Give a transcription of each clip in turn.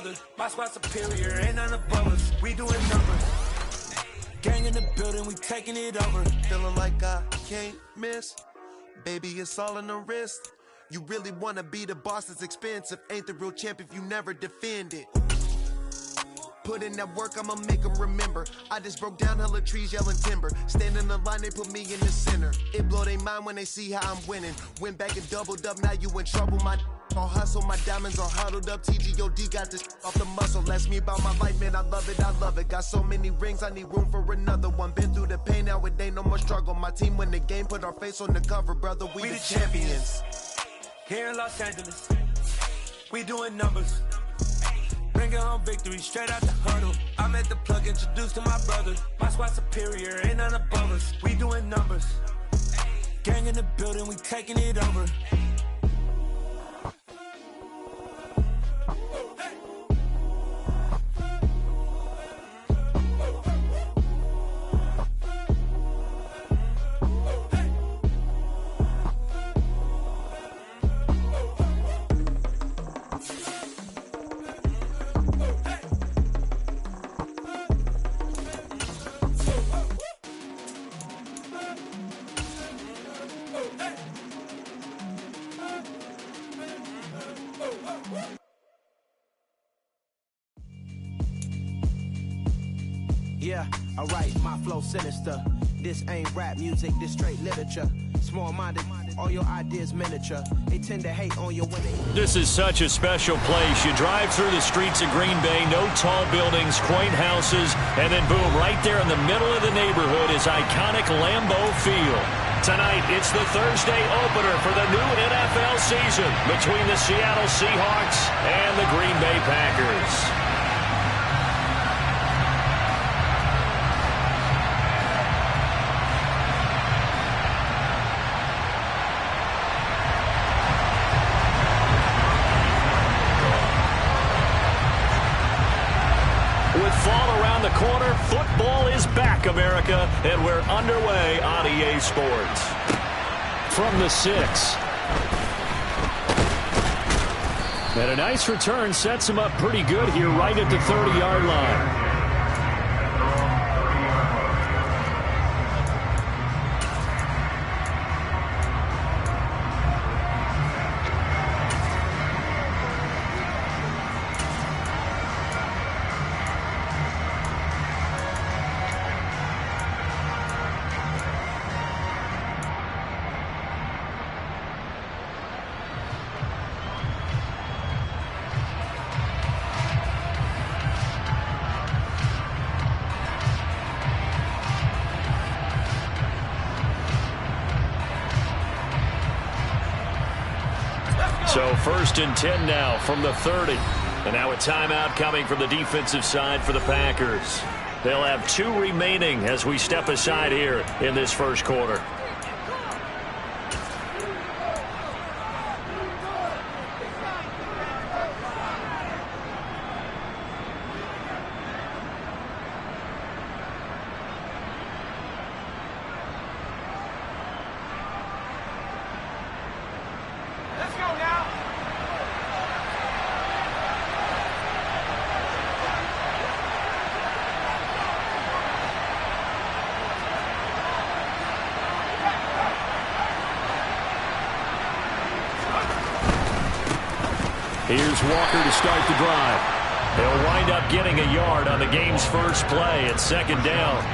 brother. My squad superior, ain't none above us. We doing numbers. Gang in the building, we taking it over. Feeling like I can't miss. Baby, it's all in the wrist. You really wanna be the boss, it's expensive. Ain't the real champ if you never defend it. Put in that work, I'ma make them remember. I just broke down hella trees, yelling timber. Stand in the line, they put me in the center. It blow their mind when they see how I'm winning. Went back and doubled up, now you in trouble. My all hustle, my diamonds are huddled up. TGOD got this off the muscle. Ask me about my life, man, I love it, I love it. Got so many rings, I need room for another one. Been through the pain, now it ain't no more struggle. My team win the game, put our face on the cover, brother. We the champions. Here in Los Angeles, we doing numbers. Bringing home victory straight out the huddle. I'm at the plug, introduced to my brother. My squad superior, ain't none above us. We doing numbers. Gang in the building, we taking it over. Yeah, alright, my flow sinister. This ain't rap music, this straight literature. Small-minded, all your ideas miniature. They tend to hate on your winning. This is such a special place. You drive through the streets of Green Bay, no tall buildings, quaint houses, and then boom, right there in the middle of the neighborhood is iconic Lambeau Field. Tonight, it's the Thursday opener for the new NFL season between the Seattle Seahawks and the Green Bay Packers. With fall around the corner, football is back, America, and we're underway on EA Sports. From the 6. And a nice return sets him up pretty good here right at the 30-yard line. So 1st and 10 now from the 30. And now a timeout coming from the defensive side for the Packers. They'll have 2 remaining as we step aside here in this first quarter. Here's Walker to start the drive. He'll wind up getting a yard on the game's first play at 2nd down.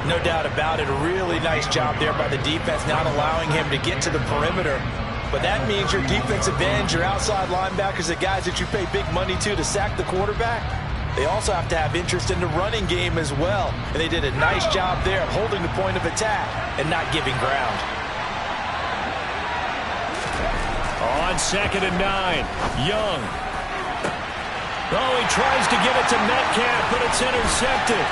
No doubt about it. A really nice job there by the defense, not allowing him to get to the perimeter. But that means your defensive ends, your outside linebackers, the guys that you pay big money to sack the quarterback, they also have to have interest in the running game as well. And they did a nice job there of holding the point of attack and not giving ground. On 2nd and 9, Young. Oh, he tries to get it to Metcalf, but it's intercepted.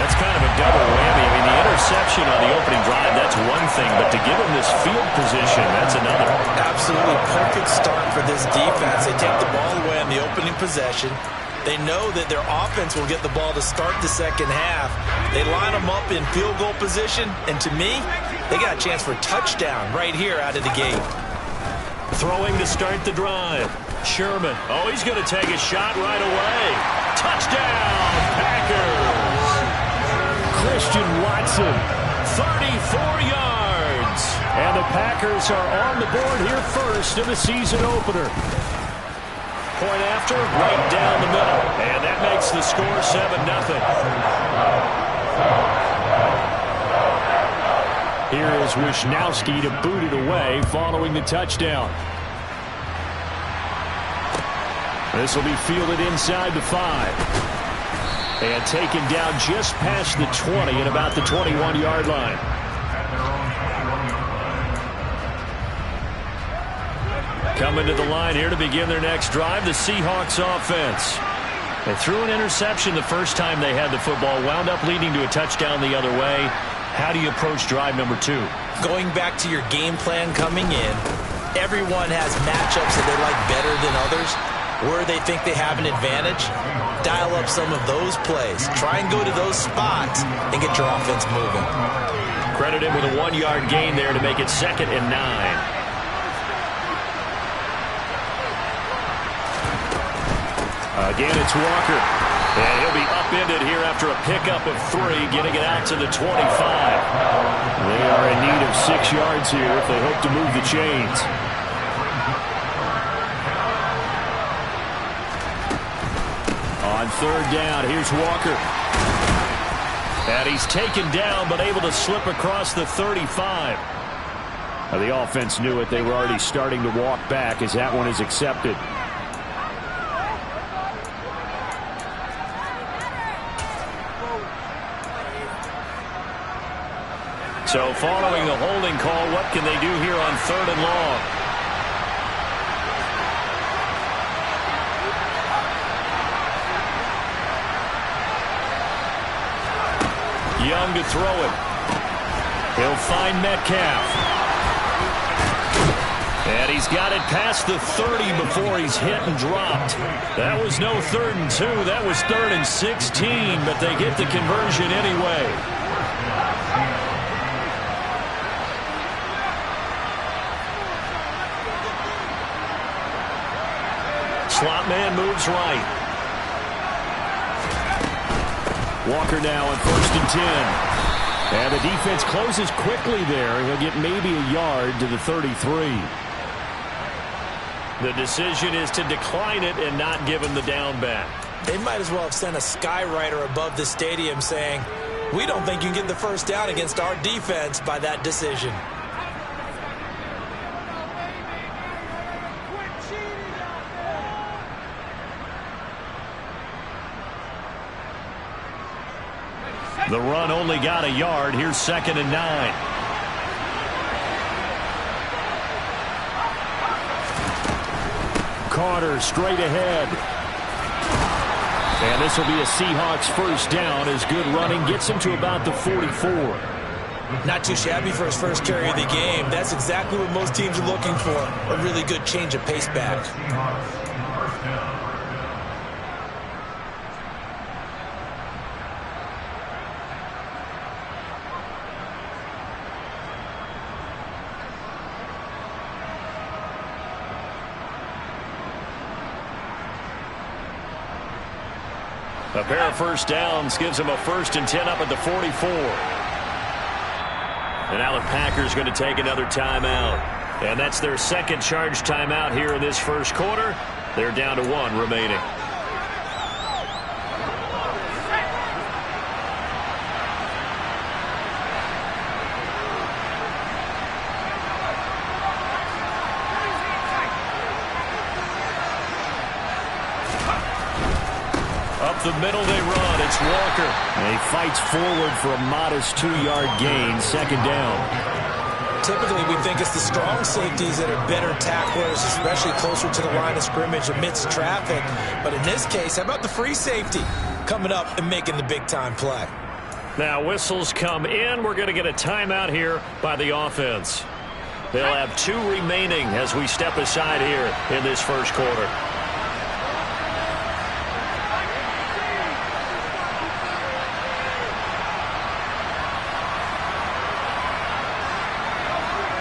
That's kind of a double whammy. I mean, the interception on the opening drive, that's one thing, but to give him this field position, that's another. Absolutely perfect start for this defense. They take the ball away on the opening possession. They know that their offense will get the ball to start the second half. They line them up in field goal position, and to me, they got a chance for a touchdown right here out of the gate. Throwing to start the drive. Sherman. Oh, he's going to take a shot right away. Touchdown, Packers. Christian Watson, 34 yards. And the Packers are on the board here first in the season opener. Point after, right down the middle. And that makes the score 7-0. Here is Wisnowski to boot it away following the touchdown. This will be fielded inside the 5. And taken down just past the 20 at about the 21-yard line. Coming to the line here to begin their next drive, the Seahawks offense. They threw an interception the first time they had the football, wound up leading to a touchdown the other way. How do you approach drive number 2? Going back to your game plan coming in, everyone has matchups that they like better than others. Where they think they have an advantage, dial up some of those plays. Try and go to those spots and get your offense moving. Credit him with a 1-yard gain there to make it 2nd and 9. Again, it's Walker. And he'll be upended here after a pickup of 3, getting it out to the 25. They are in need of 6 yards here if they hope to move the chains. On 3rd down, here's Walker. And he's taken down, but able to slip across the 35. Now, the offense knew it. They were already starting to walk back as that one is accepted. So following the holding call, what can they do here on 3rd and long? Young to throw it. He'll find Metcalf. And he's got it past the 30 before he's hit and dropped. That was no 3rd and 2. That was 3rd and 16, but they get the conversion anyway. Slot man moves right. Walker now on 1st and 10. And the defense closes quickly there. He'll get maybe a yard to the 33. The decision is to decline it and not give him the down back. They might as well have sent a skywriter above the stadium saying, "We don't think you can get the first down against our defense by that decision." The run only got a yard. Here's 2nd and 9. Carter straight ahead. And this will be a Seahawks first down as good running gets him to about the 44. Not too shabby for his first carry of the game. That's exactly what most teams are looking for. A really good change of pace back. A pair of first downs gives him a 1st and 10 up at the 44. And now the Packers going to take another timeout. And that's their 2nd charge timeout here in this first quarter. They're down to 1 remaining. Up the middle they run. It's Walker. And he fights forward for a modest 2-yard gain. 2nd down. Typically, we think it's the strong safeties that are better tacklers, especially closer to the line of scrimmage amidst traffic. But in this case, how about the free safety coming up and making the big-time play? Now, whistles come in. We're going to get a timeout here by the offense. They'll have 2 remaining as we step aside here in this first quarter.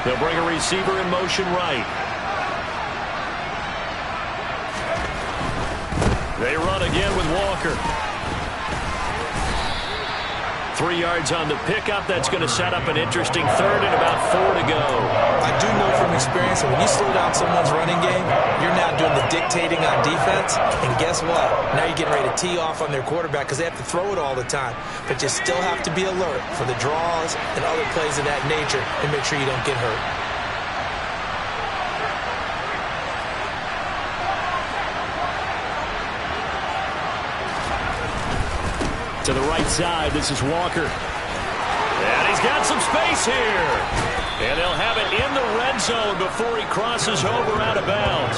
They'll bring a receiver in motion right. They run again with Walker. 3 yards on the pickup. That's going to set up an interesting third and about 4 to go. I do know from experience that when you slow down someone's running game, you're now doing the dictating on defense. And guess what? Now you're getting ready to tee off on their quarterback because they have to throw it all the time. But you still have to be alert for the draws and other plays of that nature and make sure you don't get hurt. To the right side, this is Walker. And he's got some space here. And they'll have it in the red zone before he crosses over out of bounds.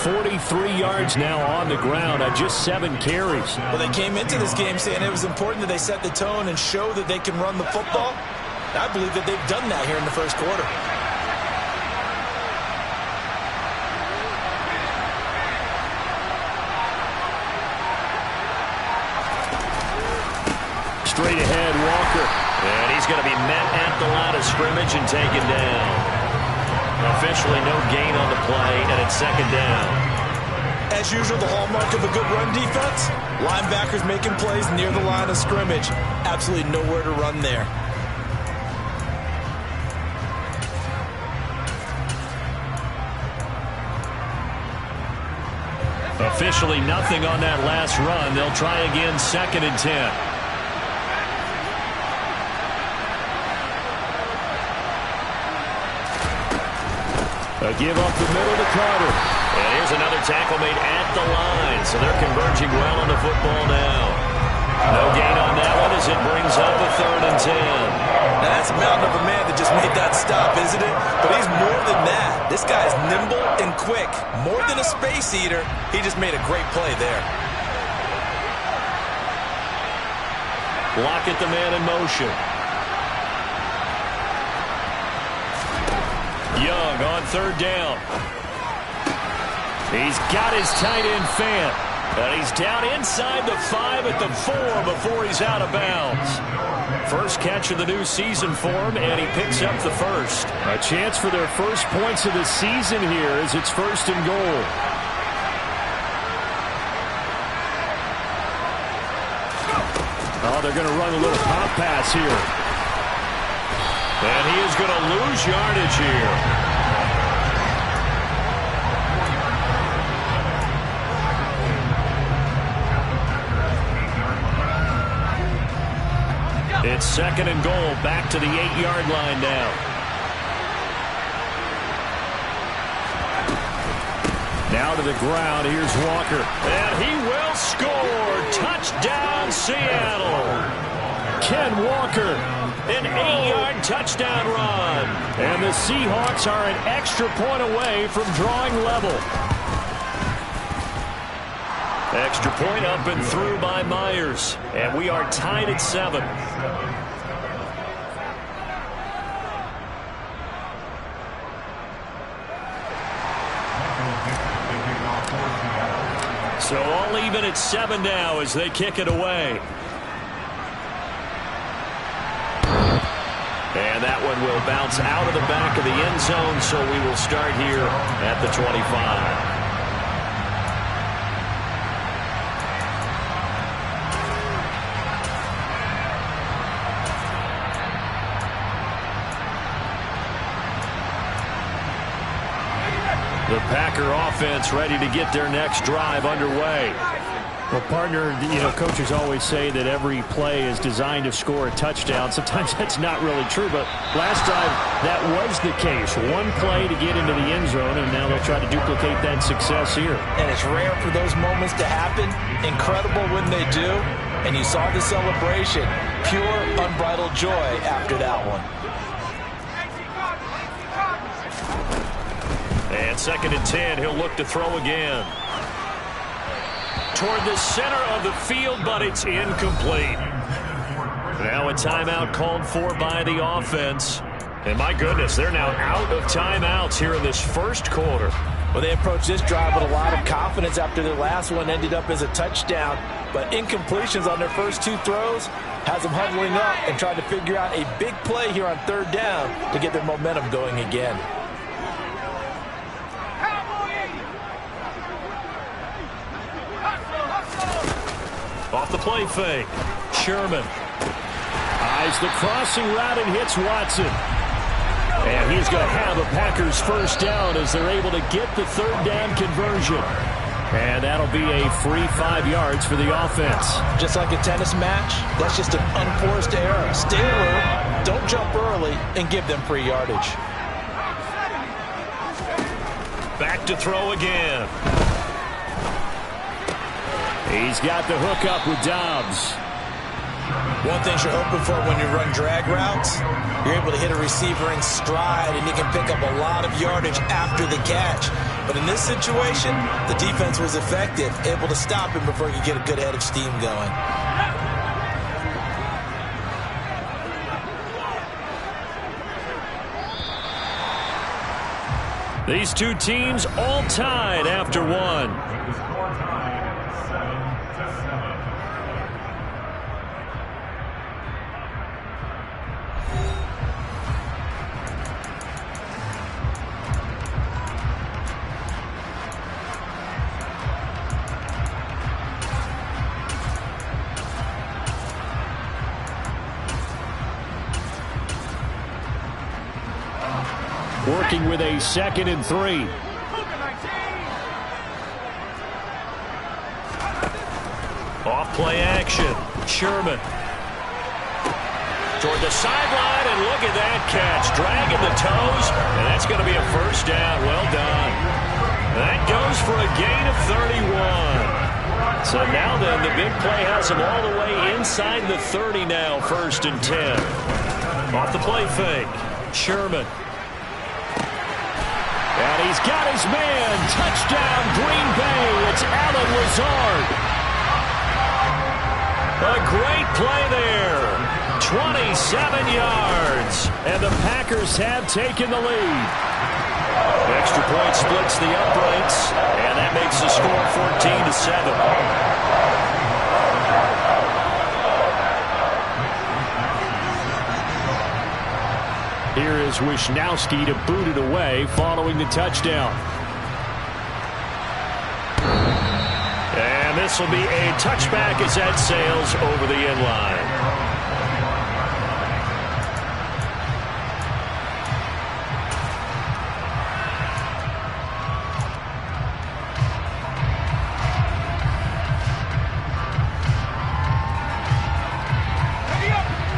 43 yards now on the ground on just 7 carries. Well, they came into this game saying it was important that they set the tone and show that they can run the football. I believe that they've done that here in the first quarter. Straight ahead, Walker. And he's going to be met at the line of scrimmage and taken down. Officially no gain on the play, and it's second down. As usual, the hallmark of a good run defense, linebackers making plays near the line of scrimmage. Absolutely nowhere to run there. Officially nothing on that last run. They'll try again, 2nd and 10. A give up the middle to Carter. And here's another tackle made at the line. So they're converging well on the football now. No gain on that one as it brings up a 3rd and 10. Now that's a mountain of a man that just made that stop, isn't it? But he's more than that. This guy is nimble and quick. More than a space eater. He just made a great play there. Lockett the man in motion. Young on 3rd down. He's got his tight end Fant. And he's down inside the 5 at the 4 before he's out of bounds. First catch of the new season for him, and he picks up the first. A chance for their first points of the season here as it's 1st and goal. Oh, they're going to run a little pop pass here. And he is going to lose yardage here. It's 2nd and goal, back to the 8-yard line now. Now to the ground, here's Walker. And he will score! Touchdown, Seattle! Ken Walker, an 8-yard touchdown run. And the Seahawks are an extra point away from drawing level. Extra point up and through by Myers. And we are tied at 7. So all even at 7 now as they kick it away. And that one will bounce out of the back of the end zone, so we will start here at the 25. The Packer offense ready to get their next drive underway. Well, partner, coaches always say that every play is designed to score a touchdown. Sometimes that's not really true, but last drive, that was the case. One play to get into the end zone, and now they'll try to duplicate that success here. And it's rare for those moments to happen. Incredible when they do. And you saw the celebration. Pure, unbridled joy after that one. And 2nd and 10, he'll look to throw again. Toward the center of the field, but it's incomplete. Now a timeout called for by the offense. And my goodness, they're now out of timeouts here in this first quarter. Well, they approached this drive with a lot of confidence after their last one ended up as a touchdown. But incompletions on their first 2 throws has them huddling up and trying to figure out a big play here on 3rd down to get their momentum going again. Off the play fake. Sherman eyes the crossing route and hits Watson. And he's going to have a Packers first down as they're able to get the third down conversion. And that'll be a free 5 yards for the offense. Just like a tennis match, that's just an unforced error. Stay alert, don't jump early, and give them free yardage. Back to throw again. He's got the hook up with Dobbs. One thing you're hoping for when you run drag routes, you're able to hit a receiver in stride, and he can pick up a lot of yardage after the catch. But in this situation, the defense was effective, able to stop him before he could get a good head of steam going. These two teams all tied after one. Working with a 2nd and 3. Off play action. Sherman. Toward the sideline, and look at that catch. Dragging the toes, and that's going to be a first down. Well done. That goes for a gain of 31. So now then, the big play has him all the way inside the 30 now, 1st and 10. Off the play fake. Sherman. And he's got his man. Touchdown, Green Bay. It's Allen Lazard. A great play there. 27 yards. And the Packers have taken the lead. Extra point splits the uprights. And that makes the score 14-7. Here is Wishnowsky to boot it away following the touchdown. And this will be a touchback as that sails over the end line.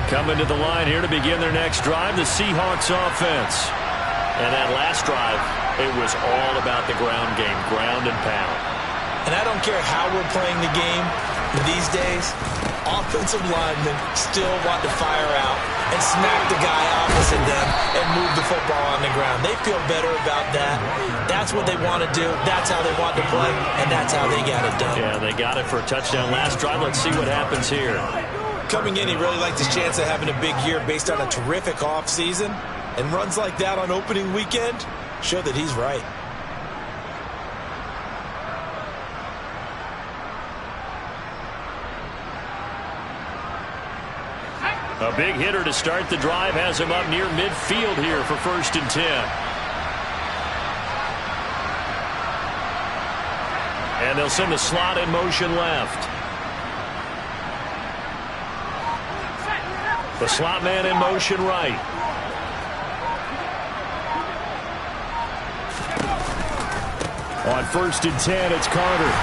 Coming to the line here to begin their next drive, the Seahawks offense. And that last drive, it was all about the ground game, ground and pound. And I don't care how we're playing the game these days, offensive linemen still want to fire out and smack the guy opposite them and move the football on the ground. They feel better about that. That's what they want to do. That's how they want to play, and that's how they got it done. Yeah, they got it for a touchdown last drive. Let's see what happens here. Coming in, he really liked his chance of having a big year based on a terrific offseason. And runs like that on opening weekend show that he's right. A big hitter to start the drive has him up near midfield here for 1st and 10. And they'll send the slot in motion left. The slot man in motion right. On 1st and 10, it's Carter.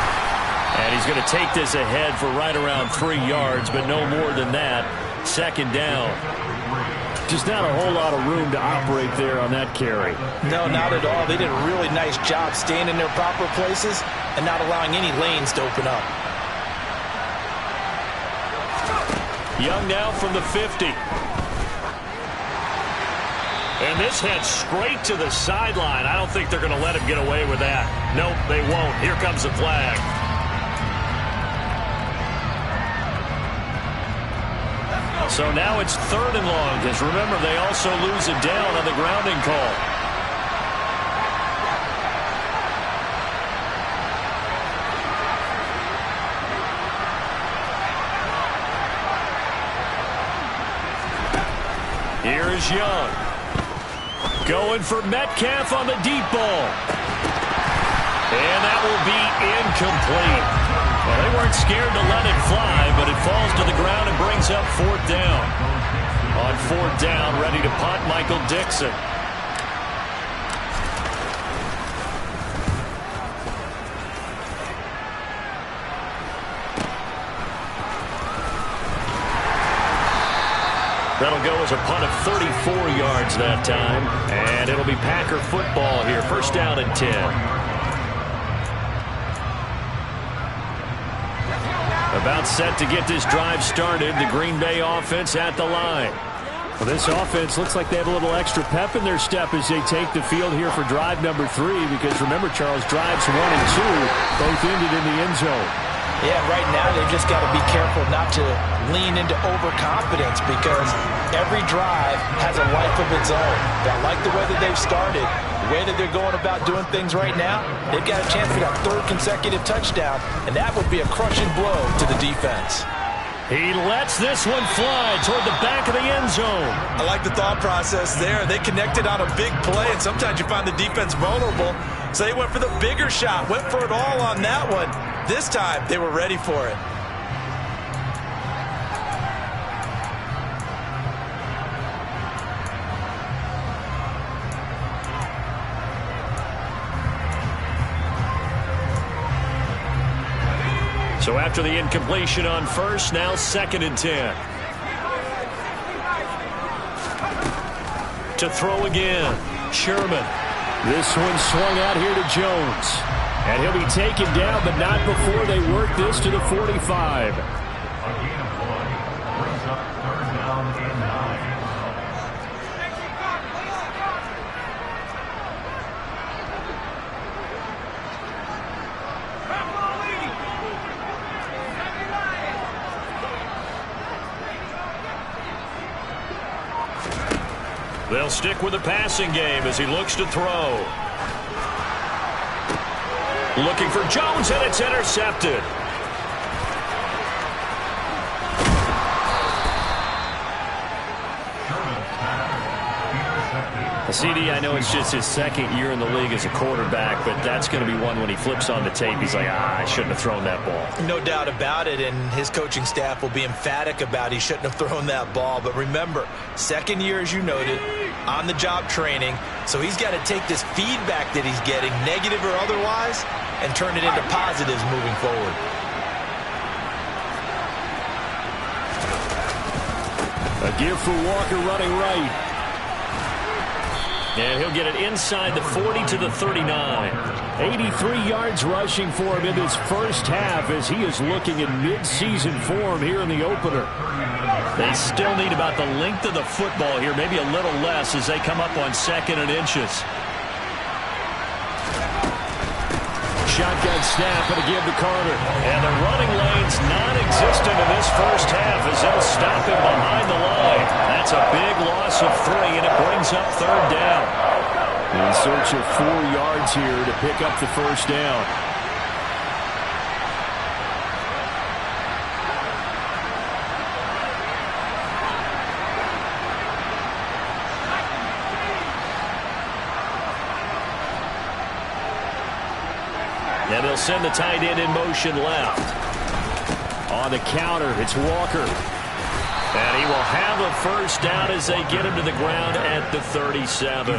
And he's going to take this ahead for right around 3 yards, but no more than that. 2nd down. Just not a whole lot of room to operate there on that carry. No, not at all. They did a really nice job staying in their proper places and not allowing any lanes to open up. Young now from the 50. And this heads straight to the sideline. I don't think they're going to let him get away with that. Nope, they won't. Here comes the flag. So now it's 3rd and long, because remember, they also lose it down on the grounding call. Here is Young. Going for Metcalf on the deep ball. And that will be incomplete. Well, they weren't scared to let it fly, but it falls to the ground and brings up 4th down. On 4th down, ready to punt, Michael Dixon. That'll go as a punt of 34 yards that time. And it'll be Packer football here. 1st down and 10. About set to get this drive started. The Green Bay offense at the line. Well, this offense looks like they have a little extra pep in their step as they take the field here for drive number 3. Because remember, Charles, drives 1 and 2 both ended in the end zone. Yeah, right now they've just got to be careful not to lean into overconfidence because every drive has a life of its own. I like the way that they've started, the way that they're going about doing things right now. They've got a chance for that 3rd consecutive touchdown, and that would be a crushing blow to the defense. He lets this one fly toward the back of the end zone. I like the thought process there. They connected on a big play, and sometimes you find the defense vulnerable. So they went for the bigger shot, went for it all on that one. This time, they were ready for it. So after the incompletion on 1st, now 2nd and 10. To throw again, Sherman. This one swung out here to Jones. And he'll be taken down, but not before they work this to the 45. They'll stick with the passing game as he looks to throw. Looking for Jones, and it's intercepted. CD, I know it's just his 2nd year in the league as a quarterback, but that's going to be one when he flips on the tape. He's like, I shouldn't have thrown that ball. No doubt about it, and his coaching staff will be emphatic about he shouldn't have thrown that ball. But remember, 2nd year, as you noted, on-the-job training, so he's got to take this feedback that he's getting, negative or otherwise, and turn it into positives moving forward. A give for Walker running right. And he'll get it inside the 40 to the 39. 83 yards rushing for him in this 1st half as he is looking in mid-season form here in the opener. They still need about the length of the football here, maybe a little less as they come up on 2nd and inches. Shotgun snap and a give to Carter. And the running lane's non-existent in this 1st half as they'll stop him behind the line. That's a big loss of 3, and it brings up 3rd down. In search of 4 yards here to pick up the 1st down. And they'll send the tight end in motion left. On the counter, it's Walker. And he will have a 1st down as they get him to the ground at the 37.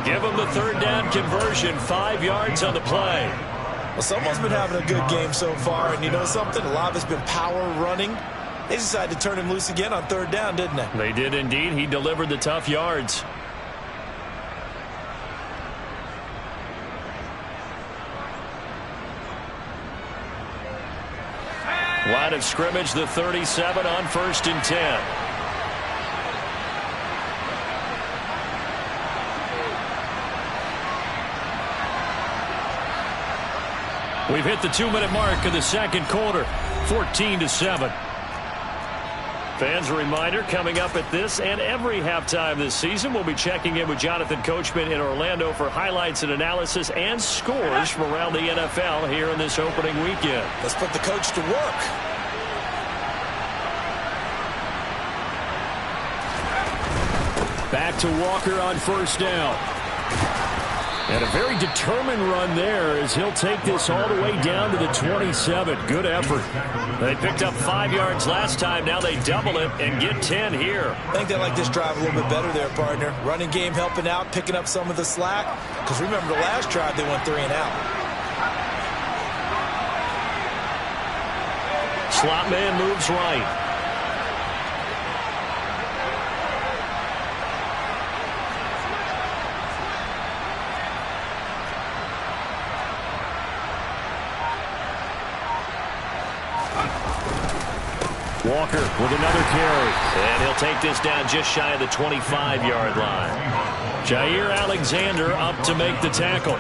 Give him the 3rd down conversion, 5 yards on the play. Well, someone's been having a good game so far, and you know something? A lot of it's been power running. They decided to turn him loose again on 3rd down, didn't they? They did indeed. He delivered the tough yards. Line of scrimmage, the 37 on 1st and 10. We've hit the 2-minute mark of the 2nd quarter, 14-7. Fans, a reminder, coming up at this and every halftime this season, we'll be checking in with Jonathan Coachman in Orlando for highlights and analysis and scores from around the NFL here in this opening weekend. Let's put the coach to work. Back to Walker on 1st down. And a very determined run there as he'll take this all the way down to the 27. Good effort. They picked up 5 yards last time. Now they double it and get 10 here. I think they like this drive a little bit better there, partner. Running game helping out, picking up some of the slack. Because remember, the last drive they went 3 and out. Slot man moves right. Walker with another carry. And he'll take this down just shy of the 25-yard line. Jair Alexander up to make the tackle.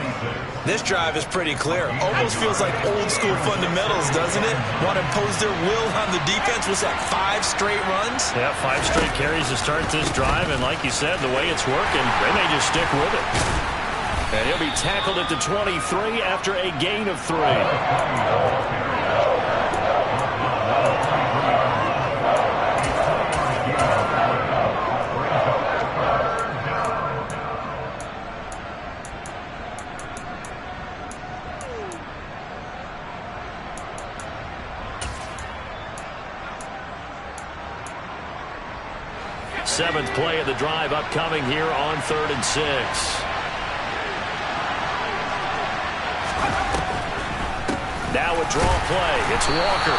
This drive is pretty clear. Almost feels like old-school fundamentals, doesn't it? Want to impose their will on the defense. Was that 5 straight runs? Yeah, 5 straight carries to start this drive. And like you said, the way it's working, they may just stick with it. And he'll be tackled at the 23 after a gain of 3. Seventh play of the drive upcoming here on 3rd and 6. Now a draw play. It's Walker.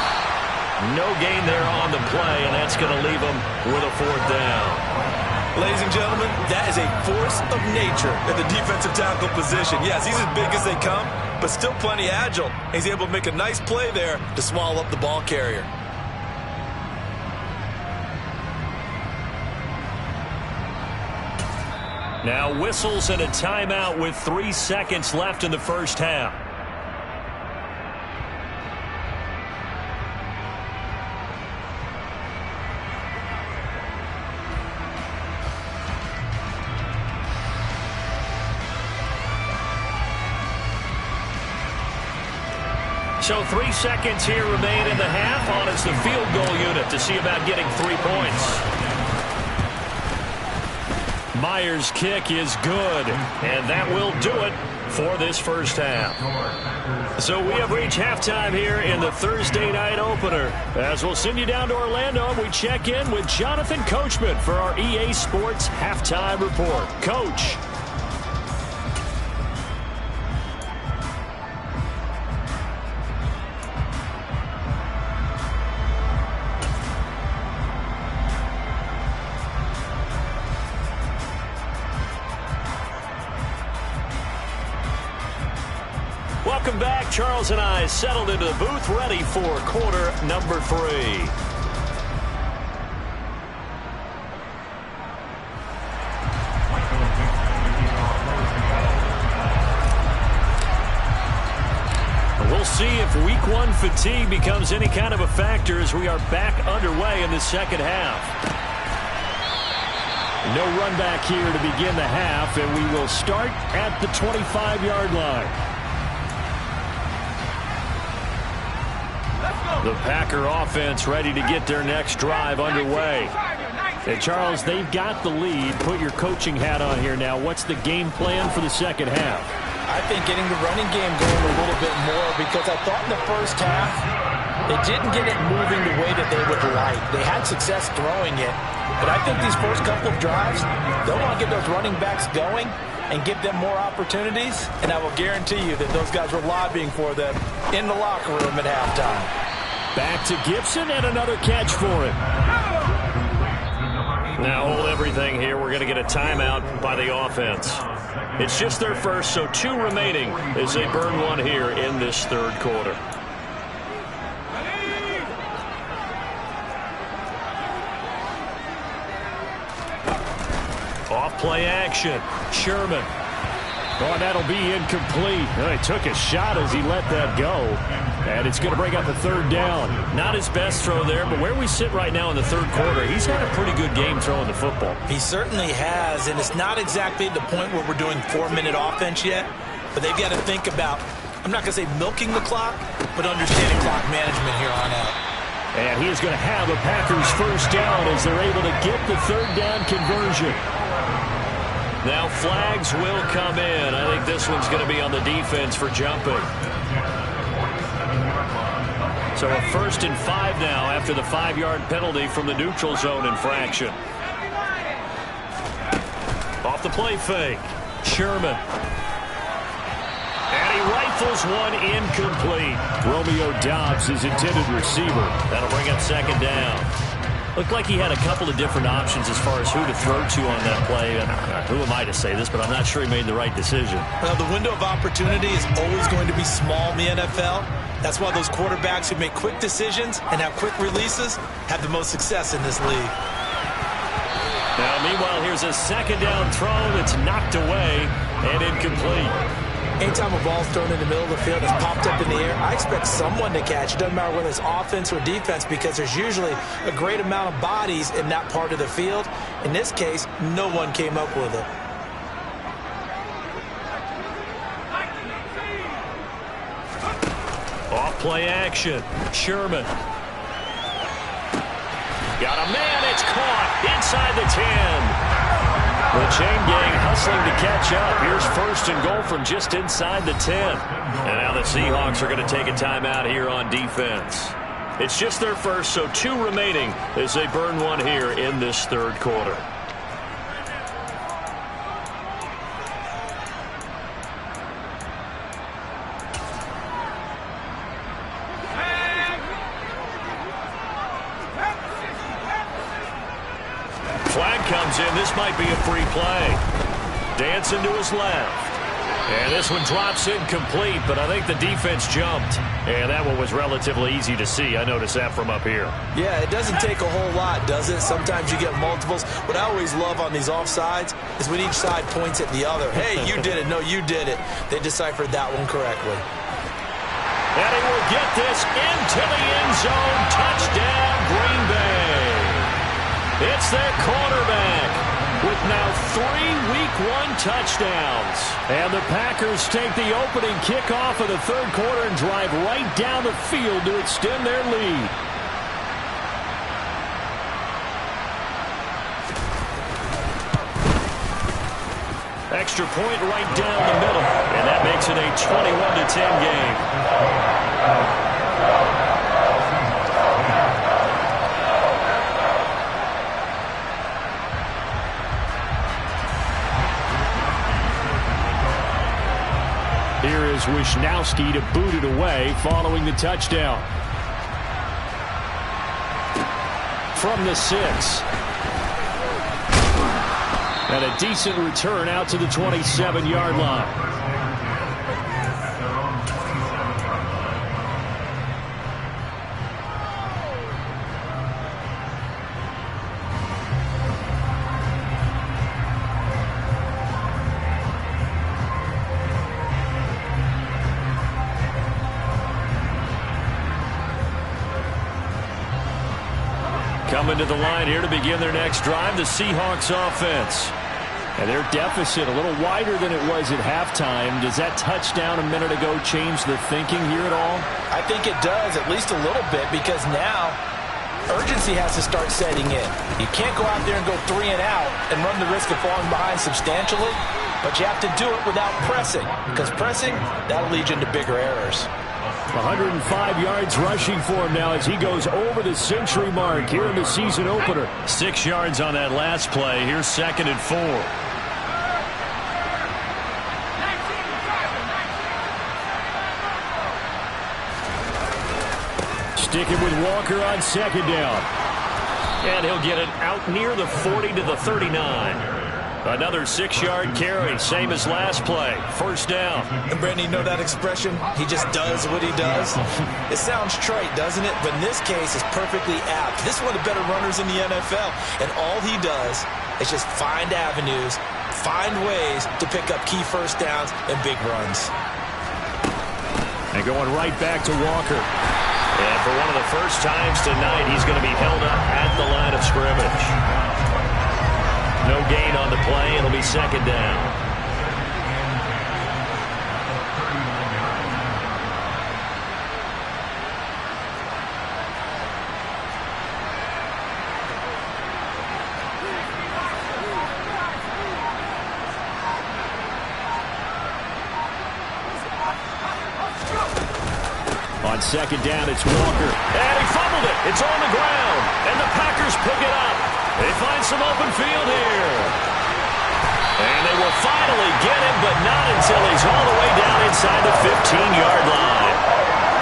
No gain there on the play, and that's going to leave him with a 4th down. Ladies and gentlemen, that is a force of nature at the defensive tackle position. Yes, he's as big as they come, but still plenty agile. He's able to make a nice play there to swallow up the ball carrier. Now whistles and a timeout with 3 seconds left in the first half. So 3 seconds here remain in the half. On is the field goal unit to see about getting 3 points. Myers' kick is good, and that will do it for this first half. So we have reached halftime here in the Thursday night opener. As we'll send you down to Orlando, and we check in with Jonathan Coachman for our EA Sports Halftime Report. Coach. Welcome back. Charles and I settled into the booth, ready for quarter number 3. We'll see if week 1 fatigue becomes any kind of a factor as we are back underway in the second half. No run back here to begin the half, and we will start at the 25-yard line. The Packer offense ready to get their next drive underway. And Charles, they've got the lead. Put your coaching hat on here now. What's the game plan for the second half? I think getting the running game going a little bit more, because I thought in the first half they didn't get it moving the way that they would like. They had success throwing it, but I think these first couple of drives, they'll want to get those running backs going and give them more opportunities, and I will guarantee you that those guys were lobbying for them in the locker room at halftime. Back to Gibson, and another catch for him. Now hold everything here. We're going to get a timeout by the offense. It's just their first, so 2 remaining as they burn 1 here in this third quarter. Off play action. Sherman. Oh, that'll be incomplete. He took a shot as he let that go. And it's going to bring up a 3rd down. Not his best throw there, but where we sit right now in the third quarter, he's had a pretty good game throwing the football. He certainly has, and it's not exactly the point where we're doing 4-minute offense yet, but they've got to think about, I'm not going to say milking the clock, but understanding clock management here on out. And he is going to have a Packers first down as they're able to get the 3rd down conversion. Now flags will come in. I think this one's going to be on the defense for jumping. So a 1st and 5 now after the 5-yard penalty from the neutral zone infraction. Off the play fake. Sherman. And he rifles one incomplete. Romeo Doubs, his intended receiver. That'll bring up 2nd down. Looked like he had a couple of different options as far as who to throw to on that play. And who am I to say this, but I'm not sure he made the right decision. Well, the window of opportunity is always going to be small in the NFL. That's why those quarterbacks who make quick decisions and have quick releases have the most success in this league. Now, meanwhile, here's a 2nd down throw that's knocked away and incomplete. Anytime a ball's thrown in the middle of the field that's popped up in the air, I expect someone to catch. It doesn't matter whether it's offense or defense, because there's usually a great amount of bodies in that part of the field. In this case, no one came up with it. Off play action. Sherman. Got a man. It's caught inside the 10. The chain gang hustling to catch up. Here's 1st and goal from just inside the 10. And now the Seahawks are going to take a timeout here on defense. It's just their first, so 2 remaining as they burn one here in this 3rd quarter. Flag comes in. This might be a free play. Dancing to his left. And this one drops incomplete, but I think the defense jumped. And that one was relatively easy to see. I noticed that from up here. Yeah, it doesn't take a whole lot, does it? Sometimes you get multiples. What I always love on these offsides is when each side points at the other. Hey, you did it. No, you did it. They deciphered that one correctly. And he will get this into the end zone. Touchdown, Green Bay. It's their quarterback with now 3 Week 1 touchdowns. And the Packers take the opening kickoff of the 3rd quarter and drive right down the field to extend their lead. Extra point right down the middle. And that makes it a 21-10 game. Here is Wisnowski to boot it away following the touchdown. From the 6. And a decent return out to the 27-yard line. Coming to the line here to begin their next drive, the Seahawks offense. And their deficit a little wider than it was at halftime. Does that touchdown a minute ago change the thinking here at all? I think it does, at least a little bit, because now urgency has to start setting in. You can't go out there and go 3 and out and run the risk of falling behind substantially, but you have to do it without pressing, because pressing, that'll lead you into bigger errors. 105 yards rushing for him now as he goes over the century mark here in the season opener. 6 yards on that last play. Here's 2nd and 4. Sticking with Walker on 2nd down. And he'll get it out near the 40 to the 39. Another 6-yard carry, same as last play. 1st down. And Brandon, you know that expression? He just does what he does. It sounds trite, doesn't it? But in this case, it's perfectly apt. This is one of the better runners in the NFL. And all he does is just find avenues, find ways to pick up key 1st downs and big runs. And going right back to Walker. And for one of the first times tonight, he's going to be held up at the line of scrimmage. No gain on the play. It'll be 2nd down. On second down, it's Walker. And he fumbled it. It's on the ground. And the Packers pick it up. They find some open field here. And they will finally get him, but not until he's all the way down inside the 15-yard line.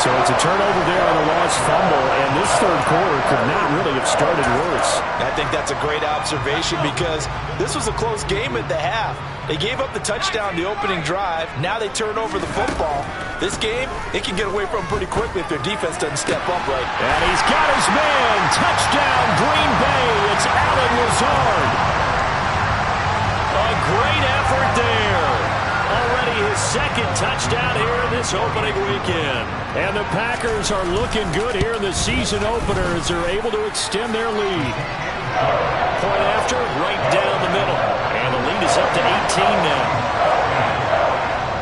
So it's a turnover there on a lost fumble, and this third quarter could not really have started worse. I think that's a great observation because this was a close game at the half. They gave up the touchdown the opening drive. Now they turn over the football. This game, it can get away from pretty quickly if their defense doesn't step up right. And he's got his man. Touchdown, Green Bay. It's Allen Lazard. A great effort there. Already his second touchdown here in this opening weekend. And the Packers are looking good here in the season opener as they're able to extend their lead. Point after, right down the middle. And the lead is up to 18 now.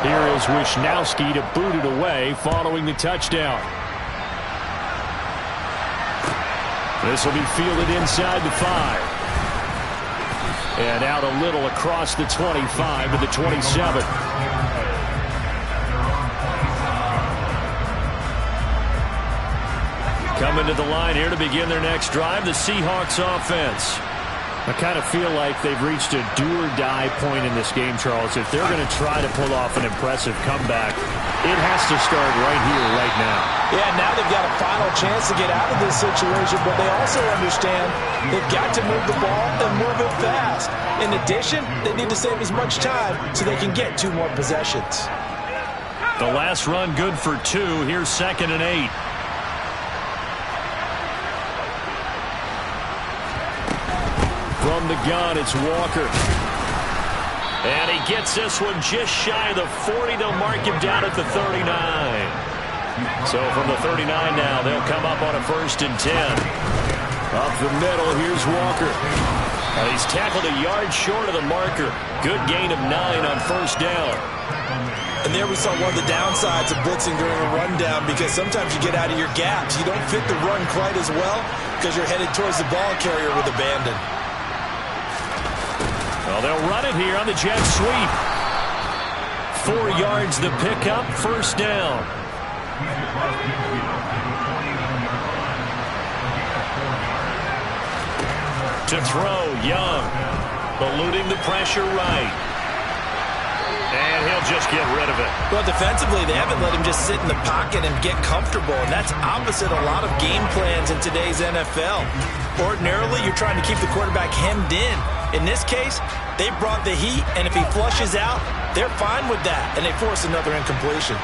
Here is Wishnowski to boot it away following the touchdown. This will be fielded inside the 5. And out a little across the 25 to the 27. Coming to the line here to begin their next drive, the Seahawks offense. I kind of feel like they've reached a do-or-die point in this game, Charles. If they're going to try to pull off an impressive comeback, it has to start right here, right now. Yeah, now they've got a final chance to get out of this situation, but they also understand they've got to move the ball and move it fast. In addition, they need to save as much time so they can get 2 more possessions. The last run good for 2. Here's 2nd and 8. From the gun, it's Walker. And he gets this one just shy of the 40. They'll mark him down at the 39. So from the 39 now, they'll come up on a 1st and 10. Up the middle, here's Walker. He's tackled a yard short of the marker. Good gain of 9 on 1st down. And there we saw one of the downsides of blitzing during a rundown because sometimes you get out of your gaps. You don't fit the run quite as well because you're headed towards the ball carrier with abandon. Well, they'll run it here on the jet sweep. 4 yards the pickup, 1st down. To throw, Young. Eluding the pressure right. And he'll just get rid of it. Well, defensively, they haven't let him just sit in the pocket and get comfortable, and that's opposite a lot of game plans in today's NFL. Ordinarily, you're trying to keep the quarterback hemmed in. In this case, they brought the heat, and if he flushes out, they're fine with that, and they force another incompletion.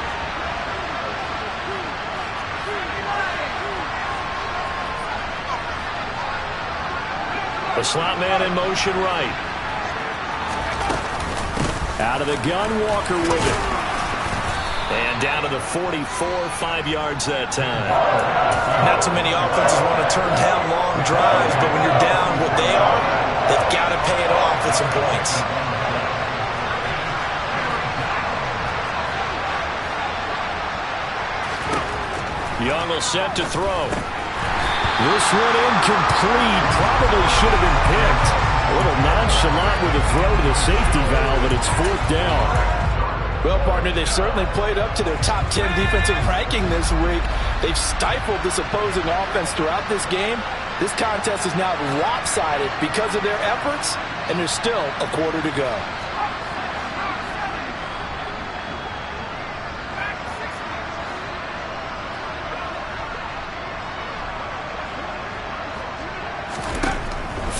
The slot man in motion right. Out of the gun, Walker with it. And down to the 44, 5 yards that time. Not too many offenses want to turn down long drives, but when you're down what they are, they've got to pay it off with some points. Young will set to throw. This one incomplete. Probably should have been picked. A little nonchalant with a throw to the safety valve, but it's 4th down. Well, partner, they've certainly played up to their top 10 defensive ranking this week. They've stifled this opposing offense throughout this game. This contest is now lopsided because of their efforts, and there's still a quarter to go.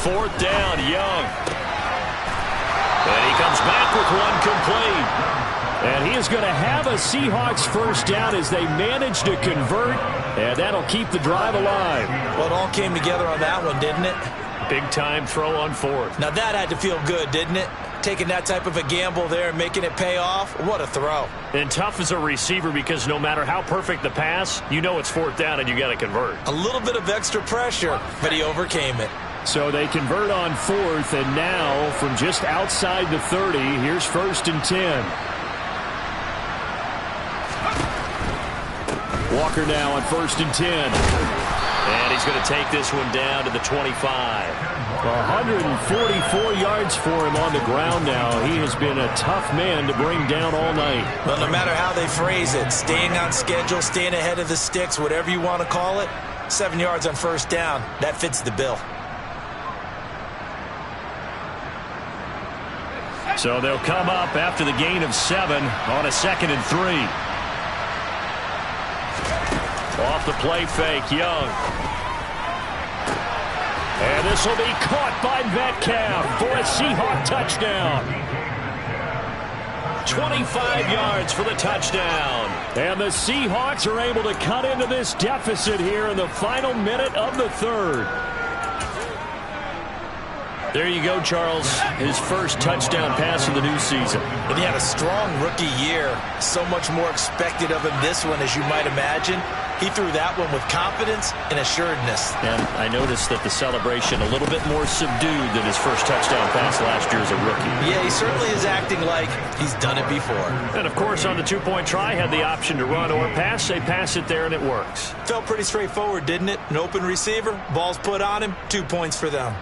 Fourth down, Young. And he comes back with one complete. And he is going to have a Seahawks first down as they manage to convert. And that'll keep the drive alive. Well, it all came together on that one, didn't it? Big-time throw on 4th. Now that had to feel good, didn't it? Taking that type of a gamble there and making it pay off. What a throw. And tough as a receiver because no matter how perfect the pass, you know it's 4th down and you got to convert. A little bit of extra pressure, but he overcame it. So they convert on 4th, and now from just outside the 30, here's 1st and 10. Walker now on 1st and 10. And he's going to take this one down to the 25. 144 yards for him on the ground now. He has been a tough man to bring down all night. Well, no matter how they phrase it, staying on schedule, staying ahead of the sticks, whatever you want to call it, 7 yards on first down, that fits the bill. So they'll come up after the gain of 7 on a 2nd and 3. Off the play fake, Young. And this will be caught by Metcalf for a Seahawk touchdown. 25 yards for the touchdown. And the Seahawks are able to cut into this deficit here in the final minute of the 3rd. There you go, Charles. His first touchdown pass of the new season. And he had a strong rookie year. So much more expected of him this one, as you might imagine. He threw that one with confidence and assuredness. And I noticed that the celebration a little bit more subdued than his first touchdown pass last year as a rookie. Yeah, he certainly is acting like he's done it before. And, of course, on the two-point try, had the option to run or pass. They pass it there, and it works. Felt pretty straightforward, didn't it? An open receiver, ball's put on him, 2 points for them.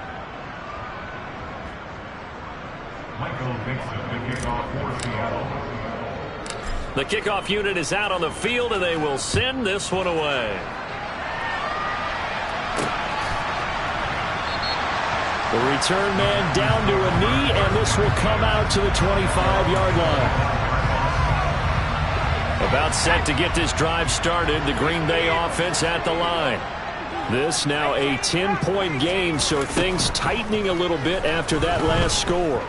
Michael Dixon, the kickoff for Seattle. The kickoff unit is out on the field, and they will send this one away. The return man down to a knee, and this will come out to the 25-yard line. About set to get this drive started, the Green Bay offense at the line. This now a 10-point game, so things tightening a little bit after that last score.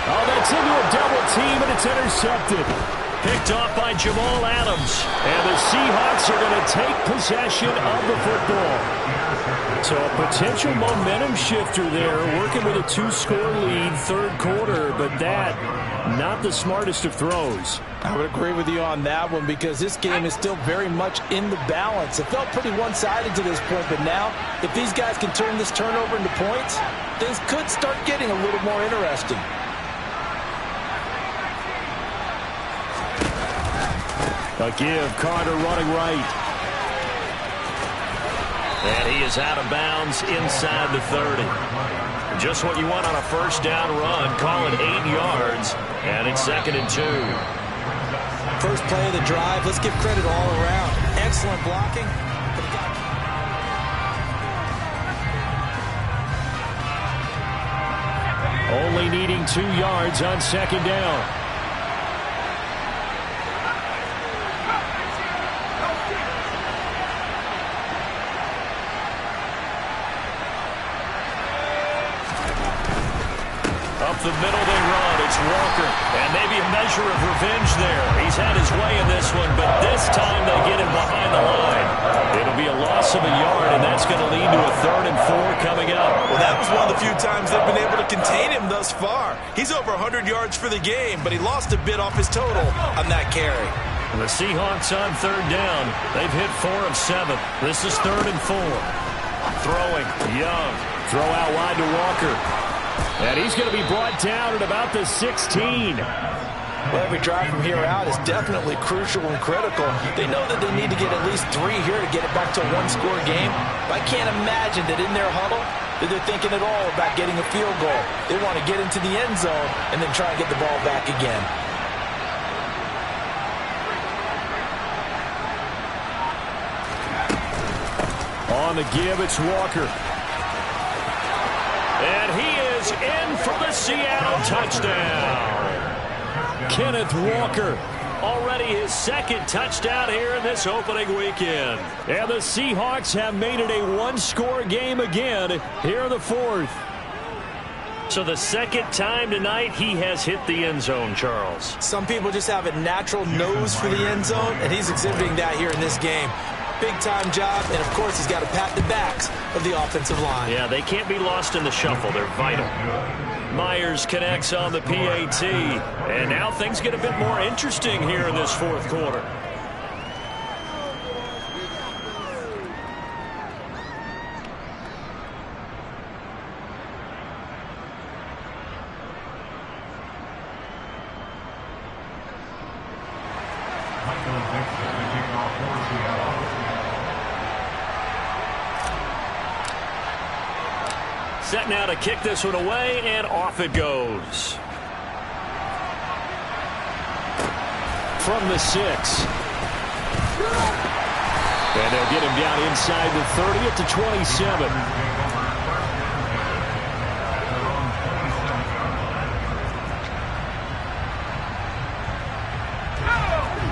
Oh, that's into a double team, and it's intercepted. Picked off by Jamal Adams. And the Seahawks are going to take possession of the football. So a potential momentum shifter there, working with a 2-score lead, 3rd quarter, but that, not the smartest of throws. I would agree with you on that one because this game is still very much in the balance. It felt pretty one-sided to this point, but now, if these guys can turn this turnover into points, things could start getting a little more interesting. A give, Carter running right. And he is out of bounds inside the 30. Just what you want on a first down run. Call it 8 yards, and it's 2nd and 2. First play of the drive. Let's give credit all around. Excellent blocking. Only needing 2 yards on 2nd down. Up the middle they run. It's Walker. And maybe a measure of revenge there. He's had his way in this one, but this time they get him behind the line. It'll be a loss of a yard, and that's going to lead to a 3rd and 4 coming up. Well, that was one of the few times they've been able to contain him thus far. He's over 100 yards for the game, but he lost a bit off his total on that carry. The Seahawks on 3rd down. They've hit 4 of 7. This is 3rd and 4. Throwing, Young. Throw out wide to Walker. And he's going to be brought down at about the 16. Well, every drive from here out is definitely crucial and critical. They know that they need to get at least 3 here to get it back to a 1-score game. But I can't imagine that in their huddle that they're thinking at all about getting a field goal. They want to get into the end zone and then try and get the ball back again. On the give, it's Walker. And he is in for the Seattle touchdown. Kenneth Walker, already his 2nd touchdown here in this opening weekend. And the Seahawks have made it a 1-score game again here in the 4th. So the 2nd time tonight he has hit the end zone, Charles. Some people just have a natural nose for the end zone, and he's exhibiting that here in this game. Big-time job, and, of course, he's got to pat the backs of the offensive line. Yeah, they can't be lost in the shuffle. They're vital. Myers connects on the PAT, and now things get a bit more interesting here in this 4th quarter. Michael Dixon, the kickoff for Seattle. Set now to kick this one away, and off it goes. From the 6. And they'll get him down inside the 30 at the 27.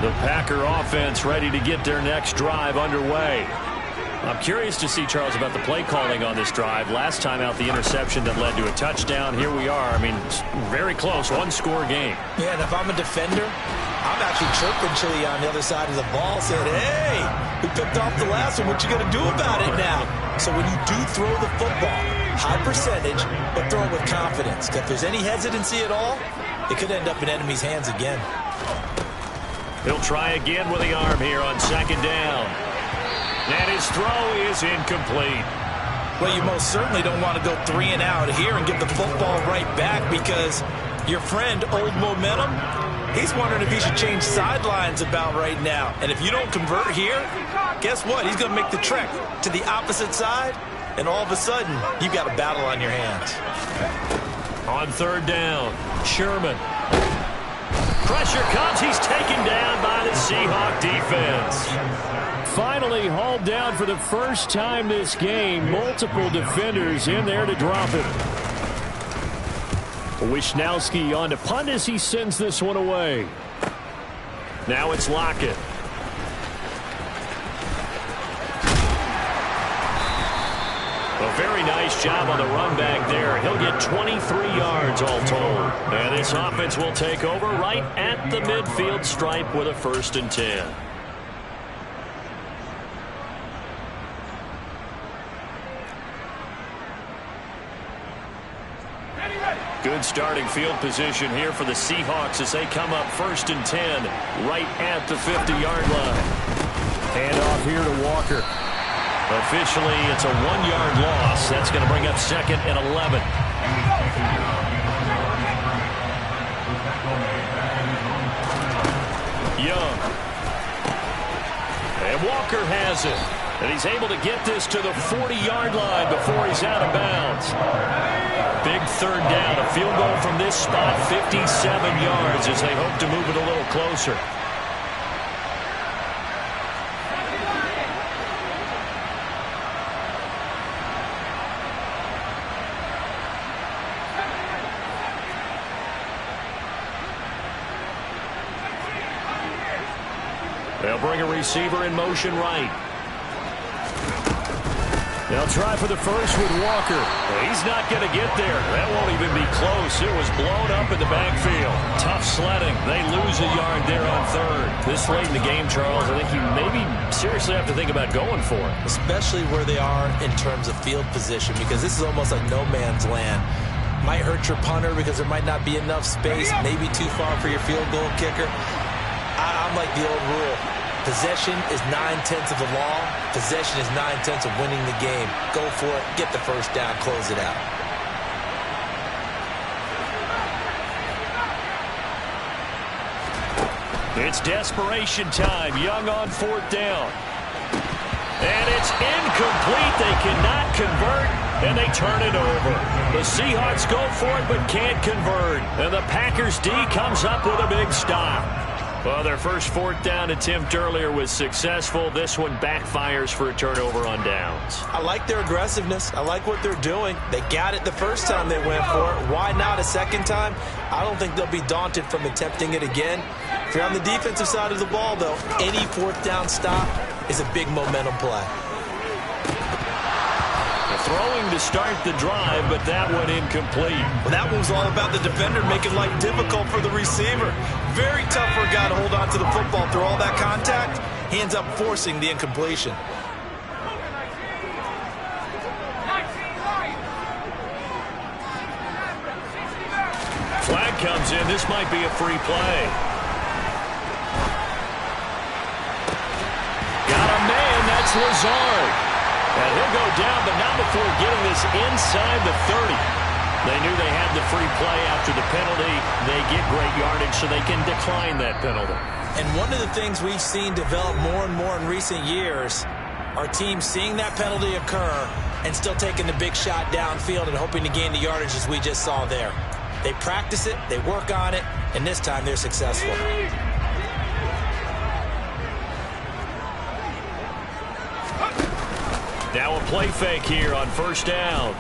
The Packer offense ready to get their next drive underway. I'm curious to see, Charles, about the play calling on this drive. Last time out, the interception that led to a touchdown. Here we are. I mean, very close, one-score game. Yeah, and if I'm a defender, I'm actually chirping Chili on the other side of the ball, saying, hey, we picked off the last one. What you going to do about it now? So when you do throw the football, high percentage, but throw it with confidence. If there's any hesitancy at all, it could end up in enemy's hands again. He'll try again with the arm here on second down. And his throw is incomplete. Well, you most certainly don't want to go 3 and out here and give the football right back, because your friend, Old Momentum, he's wondering if he should change sidelines about right now. And if you don't convert here, guess what? He's going to make the trek to the opposite side, and all of a sudden, you've got a battle on your hands. On third down, Sherman. Pressure comes. He's taken down by the Seahawk defense. Finally hauled down for the first time this game. Multiple defenders in there to drop him. Wisnowski on to punt as he sends this one away. Now it's Lockett. A very nice job on the run back there. He'll get 23 yards all told. And this offense will take over right at the midfield stripe with a 1st and 10. Good starting field position here for the Seahawks as they come up 1st and 10 right at the 50-yard line. Hand off here to Walker. Officially, it's a 1-yard loss. That's going to bring up 2nd and 11. Young. And Walker has it. And he's able to get this to the 40-yard line before he's out of bounds. Big third down. A field goal from this spot, 57 yards as they hope to move it a little closer. They'll bring a receiver in motion right. They'll try for the first with Walker. He's not going to get there. That won't even be close. It was blown up in the backfield. Tough sledding. They lose a yard there on third. This late in the game, Charles, I think you maybe seriously have to think about going for it. Especially where they are in terms of field position, because this is almost like no man's land. Might hurt your punter because there might not be enough space, maybe too far for your field goal kicker. I'm like the old rule. Possession is 9/10 of the law. Possession is 9/10 of winning the game. Go for it. Get the first down. Close it out. It's desperation time. Young on 4th down. And it's incomplete. They cannot convert, and they turn it over. The Seahawks go for it but can't convert. And the Packers D comes up with a big stop. Well, their first 4th down attempt earlier was successful. This one backfires for a turnover on downs. I like their aggressiveness. I like what they're doing. They got it the first time they went for it. Why not a second time? I don't think they'll be daunted from attempting it again. If you're on the defensive side of the ball, though, any 4th down stop is a big momentum play. Throwing to start the drive, but that one incomplete. Well, that one was all about the defender making life difficult for the receiver. Very tough for a guy to hold on to the football through all that contact. He ends up forcing the incompletion. Flag comes in. This might be a free play. Got a man. That's Lazard. And he'll go down, but not before getting this inside the 30. They knew they had the free play after the penalty. They get great yardage, so they can decline that penalty. And one of the things we've seen develop more and more in recent years are teams seeing that penalty occur and still taking the big shot downfield and hoping to gain the yardage as we just saw there. They practice it, they work on it, and this time they're successful. Now a play fake here on first down.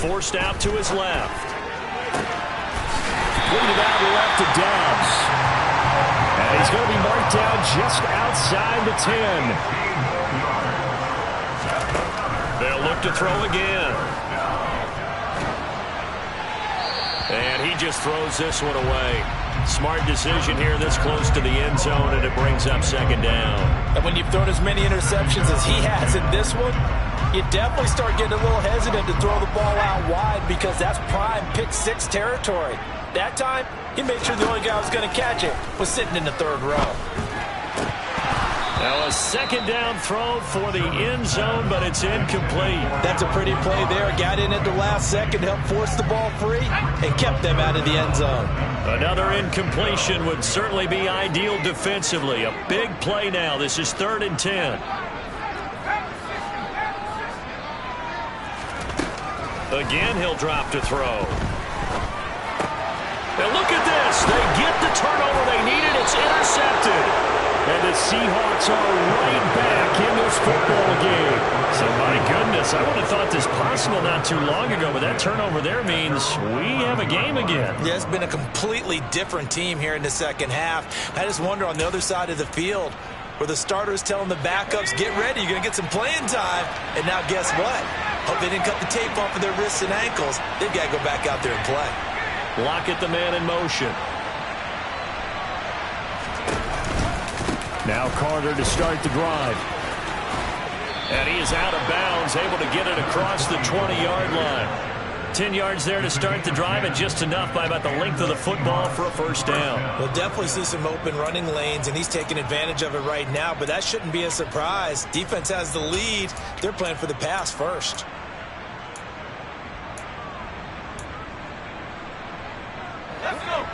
Forced out to his left. Completed out left to Dobbs. And he's going to be marked down just outside the 10. They'll look to throw again. And he just throws this one away. Smart decision here this close to the end zone, and it brings up second down. And when you've thrown as many interceptions as he has in this one, you definitely start getting a little hesitant to throw the ball out wide because that's prime pick six territory. That time, he made sure the only guy who was going to catch it was sitting in the third row. Now a second down throw for the end zone, but it's incomplete. That's a pretty play there. Got in at the last second, helped force the ball free, and kept them out of the end zone. Another incompletion would certainly be ideal defensively. A big play now. This is 3rd and 10. Again, he'll drop to throw. Now look at this. They get the turnover they needed. It's intercepted. And the Seahawks are right back in this football game. So, my goodness, I would have thought this possible not too long ago, but that turnover there means we have a game again. Yeah, it's been a completely different team here in the second half. I just wonder on the other side of the field where the starters telling the backups, get ready, you're going to get some playing time. And now guess what? Hope they didn't cut the tape off of their wrists and ankles. They've got to go back out there and play. Lockett the man in motion. Now Carter to start the drive. And he is out of bounds, able to get it across the 20-yard line. 10 yards there to start the drive, and just enough by about the length of the football for a first down. We'll definitely see some open running lanes, and he's taking advantage of it right now, but that shouldn't be a surprise. Defense has the lead. They're playing for the pass first. Let's go.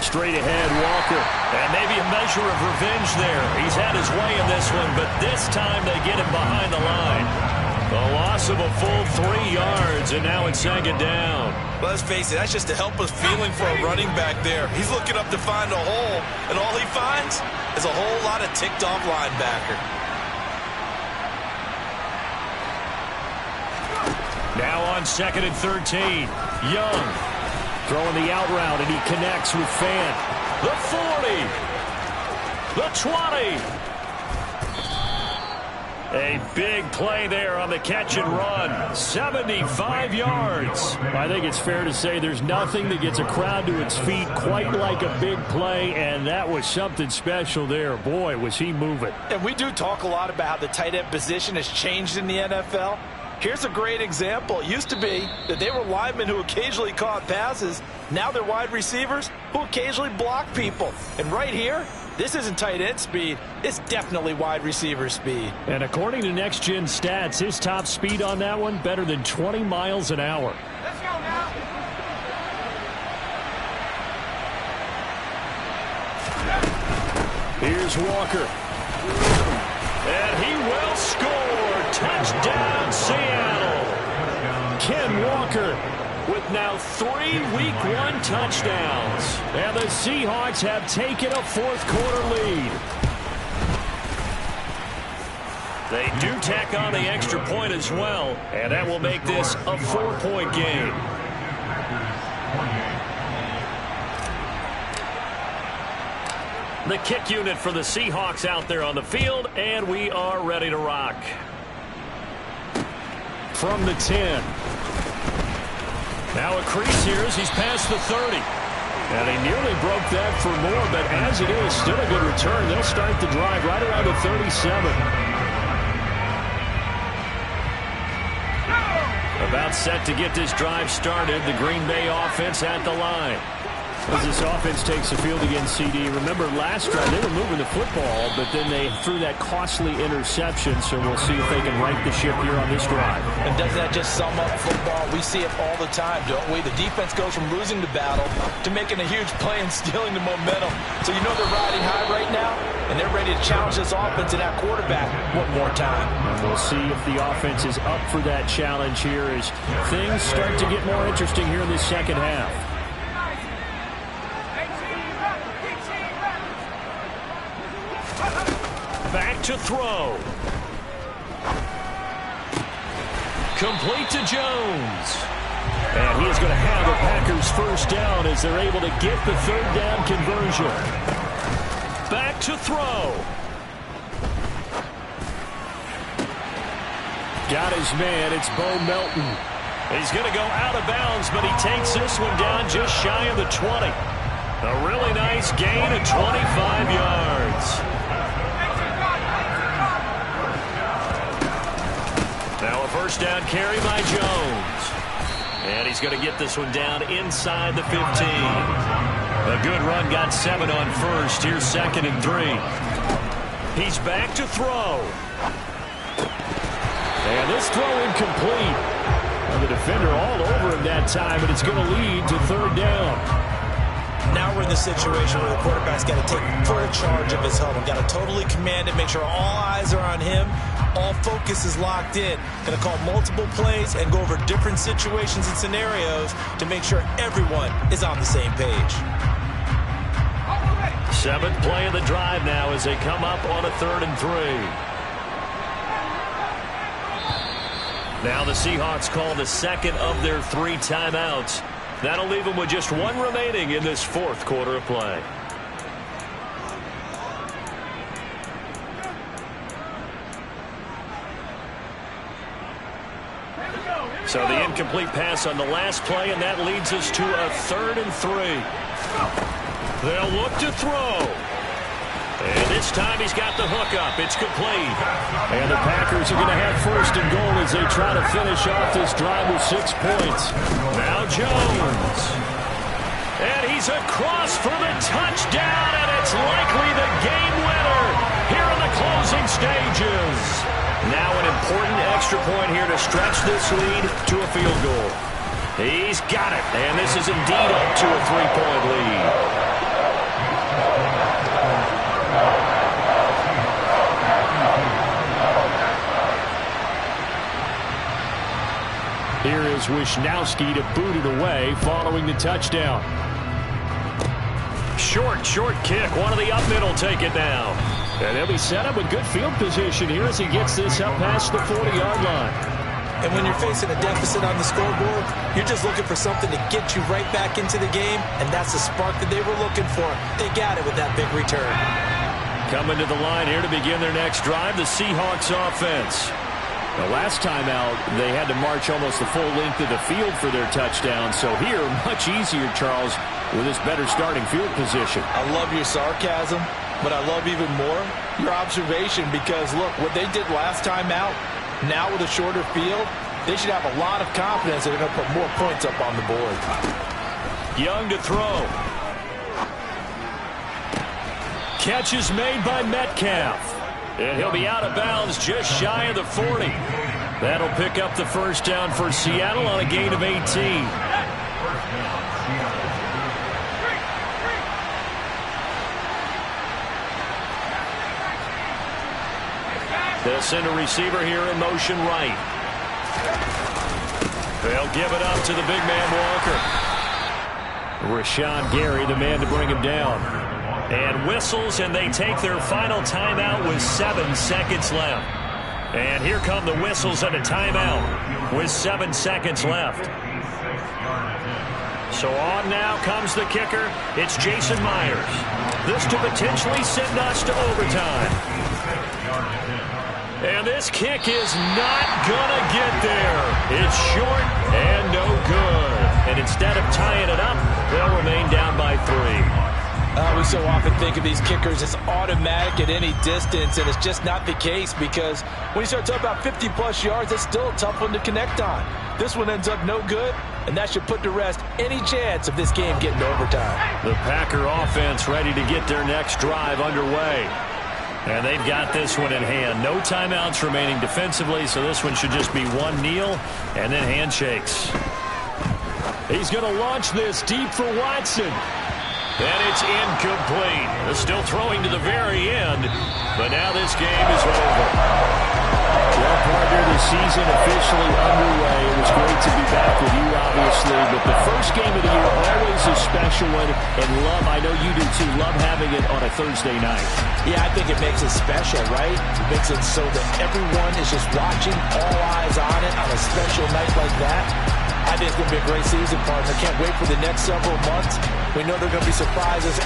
Straight ahead, Walker. And maybe a measure of revenge there. He's had his way in this one, but this time they get him behind the line. A loss of a full 3 yards, and now it's second down. Well, let's face it, that's just a helpless feeling for a running back there. He's looking up to find a hole, and all he finds is a whole lot of ticked-off linebacker. Now on 2nd and 13. Young throwing the out route, and he connects with Fant. The 40. The 20. A big play there on the catch and run. 75 yards. I think it's fair to say there's nothing that gets a crowd to its feet quite like a big play, and that was something special there. Boy, was he moving. And we do talk a lot about how the tight end position has changed in the NFL. Here's a great example. It used to be that they were linemen who occasionally caught passes. Now they're wide receivers who occasionally block people. And right here, this isn't tight end speed. It's definitely wide receiver speed. And according to Next Gen Stats, his top speed on that one, better than 20 miles an hour. Let's go now. Here's Walker. And he will score. Touchdown, Seattle. Ken Walker with now 3 Week 1 touchdowns. And the Seahawks have taken a fourth-quarter lead. They do tack on the extra point as well, and that will make this a 4-point game. The kick unit for the Seahawks out there on the field, and we are ready to rock. From the 10. Now a crease here as he's past the 30. And he nearly broke that for more, but as it is, still a good return. They'll start the drive right around the 37. About set to get this drive started. The Green Bay offense at the line. As this offense takes the field against CD, remember last drive they were moving the football, but then they threw that costly interception, so we'll see if they can right the ship here on this drive. And doesn't that just sum up football? We see it all the time, don't we? The defense goes from losing the battle to making a huge play and stealing the momentum. So you know they're riding high right now, and they're ready to challenge this offense and that quarterback one more time. And we'll see if the offense is up for that challenge here as things start to get more interesting here in this second half. Back to throw. Complete to Jones. And he is going to have the Packers first down as they're able to get the third down conversion. Back to throw. Got his man. It's Bo Melton. He's going to go out of bounds, but he takes this one down just shy of the 20. A really nice gain of 25 yards. Now a first down carry by Jones. And he's going to get this one down inside the 15. A good run, got 7 on first. Here's 2nd and 3. He's back to throw. And this throw incomplete. And the defender all over him that time, but it's going to lead to third down. Now we're in the situation where the quarterback's got to take full charge of his helmet. Got to totally command it, make sure all eyes are on him. All focus is locked in. Going to call multiple plays and go over different situations and scenarios to make sure everyone is on the same page. 7th play of the drive now as they come up on a 3rd and 3. Now the Seahawks call the second of their 3 timeouts. That'll leave them with just 1 remaining in this 4th quarter of play. So the incomplete pass on the last play, and that leads us to a 3rd and 3. They'll look to throw. And this time he's got the hook up. It's complete. And the Packers are going to have 1st and goal as they try to finish off this drive with 6 points. Now Jones. And he's across for the touchdown, and it's likely the game winner here in the closing stages. Now an important extra point here to stretch this lead to a field goal. He's got it, and this is indeed up to a 3-point lead. Here is Wisnowski to boot it away following the touchdown. Short kick. One of the up middle take it down. And he'll be set up with good field position here as he gets this up past the 40-yard line. And when you're facing a deficit on the scoreboard, you're just looking for something to get you right back into the game, and that's the spark that they were looking for. They got it with that big return. Coming to the line here to begin their next drive, the Seahawks offense. The last time out, they had to march almost the full length of the field for their touchdown. So here, much easier, Charles, with this better starting field position. I love your sarcasm, but I love even more your observation because, look, what they did last time out, now with a shorter field, they should have a lot of confidence they're going to put more points up on the board. Young to throw. Catch is made by Metcalf. And he'll be out of bounds just shy of the 40. That'll pick up the first down for Seattle on a gain of 18. They'll send a receiver here in motion right. They'll give it up to the big man Walker. Rashawn Gary, the man to bring him down. And whistles, and they take their final timeout with 7 seconds left. And here come the whistles and a timeout with 7 seconds left. So on now comes the kicker. It's Jason Myers. This to potentially send us to overtime. And this kick is not gonna get there. It's short and no good. And instead of tying it up, they'll remain down by 3. We so often think of these kickers as automatic at any distance, and it's just not the case because when you start talking about 50-plus yards, it's still a tough one to connect on. This one ends up no good, and that should put to rest any chance of this game getting to overtime. The Packer offense ready to get their next drive underway. And they've got this one in hand. No timeouts remaining defensively, so this one should just be one kneel and then handshakes. He's going to launch this deep for Watson. And it's incomplete. They're still throwing to the very end, but now this game is over. Well, partner, the season officially underway. It was great to be back with you, obviously, but the first game of the year, always a special one. And love, I know you do too, love having it on a Thursday night. Yeah, I think it makes it special, right? It makes it so that everyone is just watching, all eyes on it on a special night like that. I think it's going to be a great season, partner. Can't wait for the next several months. We know there are going to be surprises